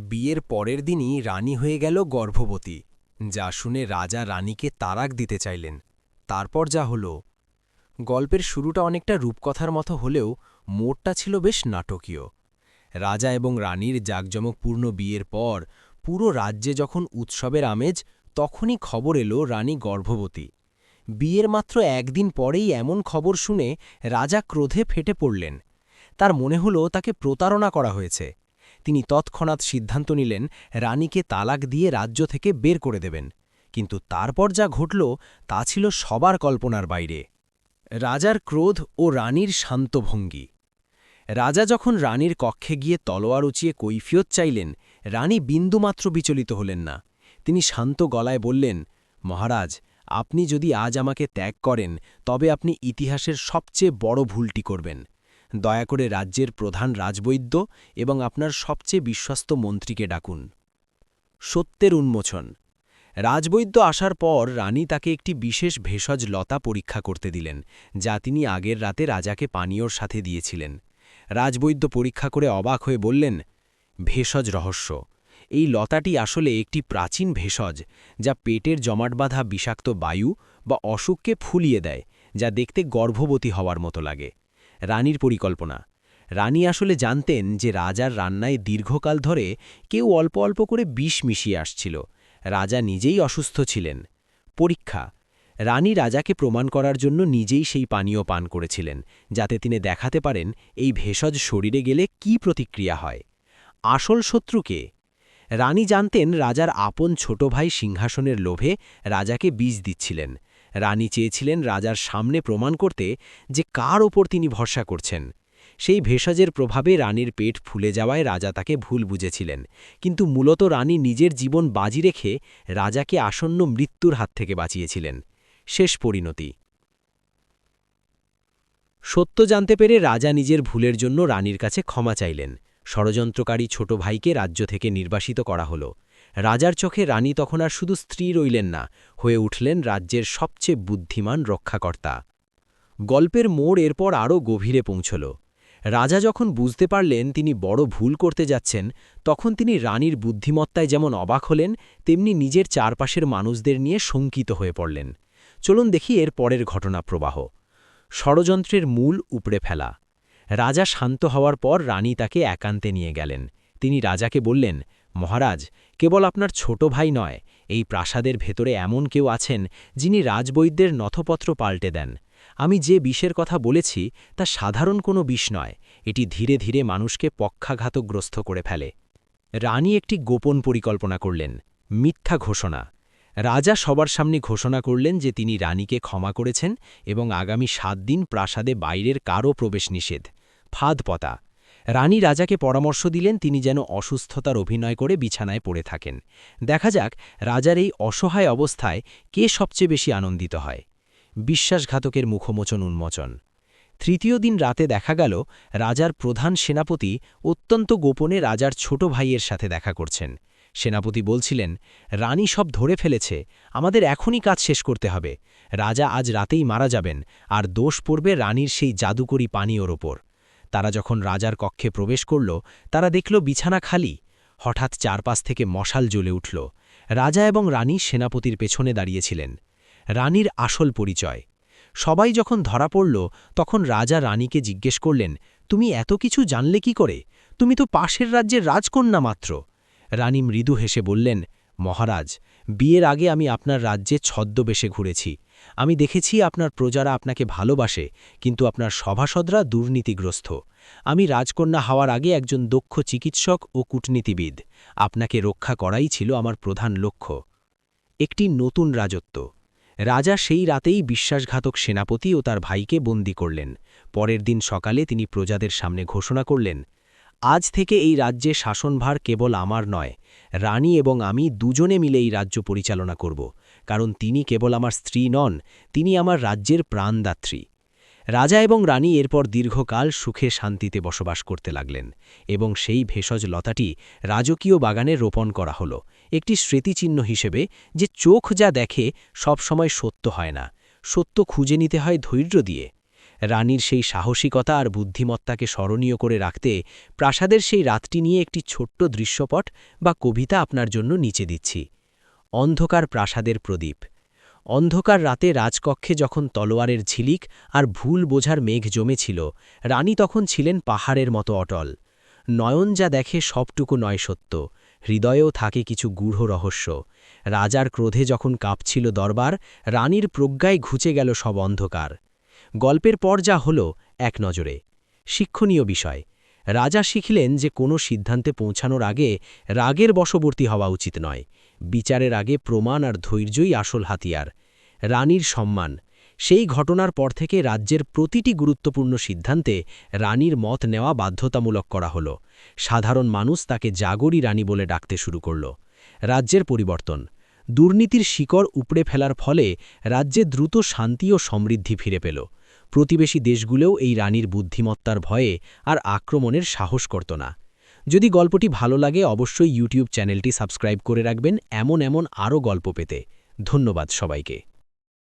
বিয়ের পরের দিনই রানী হয়ে গেল গর্ভবতী, যা শুনে রাজা রানীকে তালাক দিতে চাইলেন। তারপর যা হলো। গল্পের শুরুটা অনেকটা রূপকথার মতো হলেও মোড়টা ছিল বেশ নাটকীয়। রাজা এবং রানীর জাঁকজমকপূর্ণ বিয়ের পর পুরো রাজ্যে যখন উৎসবের আমেজ, তখনই খবর এলো রানী গর্ভবতী। বিয়ের মাত্র একদিন পরেই এমন খবর শুনে রাজা ক্রোধে ফেটে পড়লেন। তার মনে হলো তাকে প্রতারণা করা হয়েছে। তিনি তৎক্ষণাৎ সিদ্ধান্ত নিলেন রানীকে তালাক দিয়ে রাজ্য থেকে বের করে দেবেন। কিন্তু তারপর যা ঘটল তা ছিল সবার কল্পনার বাইরে। রাজার ক্রোধ ও রানীর শান্ত ভঙ্গি। রাজা যখন রানীর কক্ষে গিয়ে তলোয়ার উঁচিয়ে কৈফিয়ত চাইলেন, রানী বিন্দুমাত্র বিচলিত হলেন না। তিনি শান্ত গলায় বললেন, মহারাজ, আপনি যদি আজ আমাকে ত্যাগ করেন তবে আপনি ইতিহাসের সবচেয়ে বড় ভুলটি করবেন। দয়া করে রাজ্যের প্রধান রাজবৈদ্য এবং আপনার সবচেয়ে বিশ্বস্ত মন্ত্রীকে ডাকুন। সত্যের উন্মোচন। রাজবৈদ্য আসার পর রানী তাকে একটি বিশেষ ভেষজ লতা পরীক্ষা করতে দিলেন, যা তিনি আগের রাতে রাজাকে পানীয়র সাথে দিয়েছিলেন। রাজবৈদ্য পরীক্ষা করে অবাক হয়ে বললেন, ভেষজ রহস্য। এই লতাটি আসলে একটি প্রাচীন ভেষজ, যা পেটের জমাট বাঁধা বিষাক্ত বায়ু বা অসুখকে ফুলিয়ে দেয়, যা দেখতে গর্ভবতী হওয়ার মতো লাগে। রানীর পরিকল্পনা। রানী আসলে জানতেন যে রাজার রান্নায় দীর্ঘকাল ধরে কেউ অল্প অল্প করে বিষ মিশিয়ে আসছিল। রাজা নিজেই অসুস্থ ছিলেন। পরীক্ষা। রানী রাজাকে প্রমাণ করার জন্য নিজেই সেই পানীয় পান করেছিলেন, যাতে তিনি দেখাতে পারেন এই ভেষজ শরীরে গেলে কি প্রতিক্রিয়া হয়। আসল শত্রুকে। রানী জানতেন রাজার আপন ছোট ভাই সিংহাসনের লোভে রাজাকে বিষ দিচ্ছিলেন। রানী চেয়েছিলেন রাজার সামনে প্রমাণ করতে যে কার ওপর তিনি ভরসা করছেন। সেই ভেষজের প্রভাবে রানীর পেট ফুলে যাওয়ায় রাজা তাকে ভুল বুঝেছিলেন, কিন্তু মূলত রানী নিজের জীবন বাজি রেখে রাজাকে আসন্ন মৃত্যুর হাত থেকে বাঁচিয়েছিলেন। শেষ পরিণতি। সত্য জানতে পেরে রাজা নিজের ভুলের জন্য রানীর কাছে ক্ষমা চাইলেন। ষড়যন্ত্রকারী ছোট ভাইকে রাজ্য থেকে নির্বাসিত করা হল। রাজার চোখে রানী তখন আর শুধু স্ত্রী রইলেন না, হয়ে উঠলেন রাজ্যের সবচেয়ে বুদ্ধিমান রক্ষাকর্তা। গল্পের মোড় এরপর আরও গভীরে পৌঁছল। রাজা যখন বুঝতে পারলেন তিনি বড় ভুল করতে যাচ্ছেন, তখন তিনি রানীর বুদ্ধিমত্তায় যেমন অবাক হলেন, তেমনি নিজের চারপাশের মানুষদের নিয়ে শঙ্কিত হয়ে পড়লেন। চলুন দেখি এর পরের ঘটনা প্রবাহ। ষড়যন্ত্রের মূল উপড়ে ফেলা। রাজা শান্ত হওয়ার পর রানী তাকে একান্তে নিয়ে গেলেন। তিনি রাজাকে বললেন, মহারাজ, কেবল আপনার ছোট ভাই নয়, এই প্রাসাদের ভেতরে এমন কেউ আছেন যিনি রাজবৈদ্যের নথপত্র পাল্টে দেন। আমি যে বিষের কথা বলেছি তা সাধারণ কোনো বিষ নয়, এটি ধীরে ধীরে মানুষকে পক্ষাঘাতগ্রস্ত করে ফেলে। রানী একটি গোপন পরিকল্পনা করলেন। মিথ্যা ঘোষণা। রাজা সবার সামনে ঘোষণা করলেন যে তিনি রানীকে ক্ষমা করেছেন এবং আগামী 7 দিন প্রাসাদে বাইরের কারও প্রবেশ নিষেধ। ফাঁদ পতা। রানী রাজাকে পরামর্শ দিলেন তিনি যেন অসুস্থতার অভিনয় করে বিছানায় পড়ে থাকেন। দেখা যাক রাজার এই অসহায় অবস্থায় কে সবচেয়ে বেশি আনন্দিত হয়। বিশ্বাসঘাতকের মুখমোচন উন্মোচন। তৃতীয় দিন রাতে দেখা গেল রাজার প্রধান সেনাপতি অত্যন্ত গোপনে রাজার ছোট ভাইয়ের সাথে দেখা করছেন। সেনাপতি বলছিলেন, রানী সব ধরে ফেলেছে, আমাদের এখনই কাজ শেষ করতে হবে। রাজা আজ রাতেই মারা যাবেন, আর দোষ পড়বে রানীর সেই জাদুকরি পানীয়র ওপর। তারা যখন রাজার কক্ষে প্রবেশ করল, তারা দেখল বিছানা খালি। হঠাৎ চারপাশ থেকে মশাল জ্বলে উঠল। রাজা এবং রানী সেনাপতির পেছনে দাঁড়িয়েছিলেন। রানীর আসল পরিচয়। সবাই যখন ধরা পড়ল, তখন রাজা রানীকে জিজ্ঞেস করলেন, তুমি এত কিছু জানলে কি করে? তুমি তো পাশের রাজ্যের রাজকন্যা মাত্র। রানী মৃদু হেসে বললেন, মহারাজ, বিয়ের আগে আমি আপনার রাজ্যে ছদ্মবেশে ঘুরেছি। আমি দেখেছি আপনার প্রজারা আপনাকে ভালোবাসে, কিন্তু আপনার সভাসদরা দুর্নীতিগ্রস্ত। আমি রাজকন্যা হওয়ার আগে একজন দক্ষ চিকিৎসক ও কূটনীতিবিদ। আপনাকে রক্ষা করাই ছিল আমার প্রধান লক্ষ্য। একটি নতুন রাজত্ব। রাজা সেই রাতেই বিশ্বাসঘাতক সেনাপতি ও তার ভাইকে বন্দী করলেন। পরের দিন সকালে তিনি প্রজাদের সামনে ঘোষণা করলেন, আজ থেকে এই রাজ্যে শাসনভার কেবল আমার নয়, রানী এবং আমি দুজনে মিলে এই রাজ্য পরিচালনা করব, কারণ তিনি কেবল আমার স্ত্রী নন, তিনি আমার রাজ্যের প্রাণদাত্রী। রাজা এবং রানী এরপর দীর্ঘকাল সুখে শান্তিতে বসবাস করতে লাগলেন, এবং সেই ভেষজ লতাটি রাজকীয় বাগানে রোপণ করা হল, একটি স্মৃতিচিহ্ন হিসেবে যে চোখ যা দেখে সবসময় সত্য হয় না, সত্য খুঁজে নিতে হয় ধৈর্য দিয়ে। রানীর সেই সাহসিকতা আর বুদ্ধিমত্তাকে স্মরণীয় করে রাখতে প্রাসাদের সেই রাতটি নিয়ে একটি ছোট্ট দৃশ্যপট বা কবিতা আপনার জন্য নিচে দিচ্ছি। অন্ধকার প্রাসাদের প্রদীপ। অন্ধকার রাতে রাজকক্ষে যখন তলোয়ারের ঝিলিক আর ভুল বোঝার মেঘ জমেছিল, রানী তখন ছিলেন পাহাড়ের মতো অটল। নয়ন যা দেখে সবটুকু নয় সত্য, হৃদয়েও থাকে কিছু গূঢ় রহস্য। রাজার ক্রোধে যখন কাঁপছিল দরবার, রানীর প্রজ্ঞায় ঘুচে গেল সব অন্ধকার। গল্পের পর যা হল, এক নজরে শিক্ষণীয় বিষয়। রাজা শিখলেন যে কোনো সিদ্ধান্তে পৌঁছানোর আগে রাগের বশবর্তী হওয়া উচিত নয়। বিচারের আগে প্রমাণ আর ধৈর্যই আসল হাতিয়ার। রানীর সম্মান। সেই ঘটনার পর থেকে রাজ্যের প্রতিটি গুরুত্বপূর্ণ সিদ্ধান্তে রানীর মত নেওয়া বাধ্যতামূলক করা হল। সাধারণ মানুষ তাকে জাগরি রানী বলে ডাকতে শুরু করল। রাজ্যের পরিবর্তন। দুর্নীতির শিকড় উপড়ে ফেলার ফলে রাজ্যে দ্রুত শান্তি ও সমৃদ্ধি ফিরে পেল। প্রতিবেশী দেশগুলোও এই রানীর বুদ্ধিমত্তার ভয়ে আর আক্রমণের সাহস করত না। যদি গল্পটি ভালো লাগে অবশ্যই ইউটিউব চ্যানেলটি সাবস্ক্রাইব করে রাখবেন এমন আরও গল্প পেতে। ধন্যবাদ সবাইকে।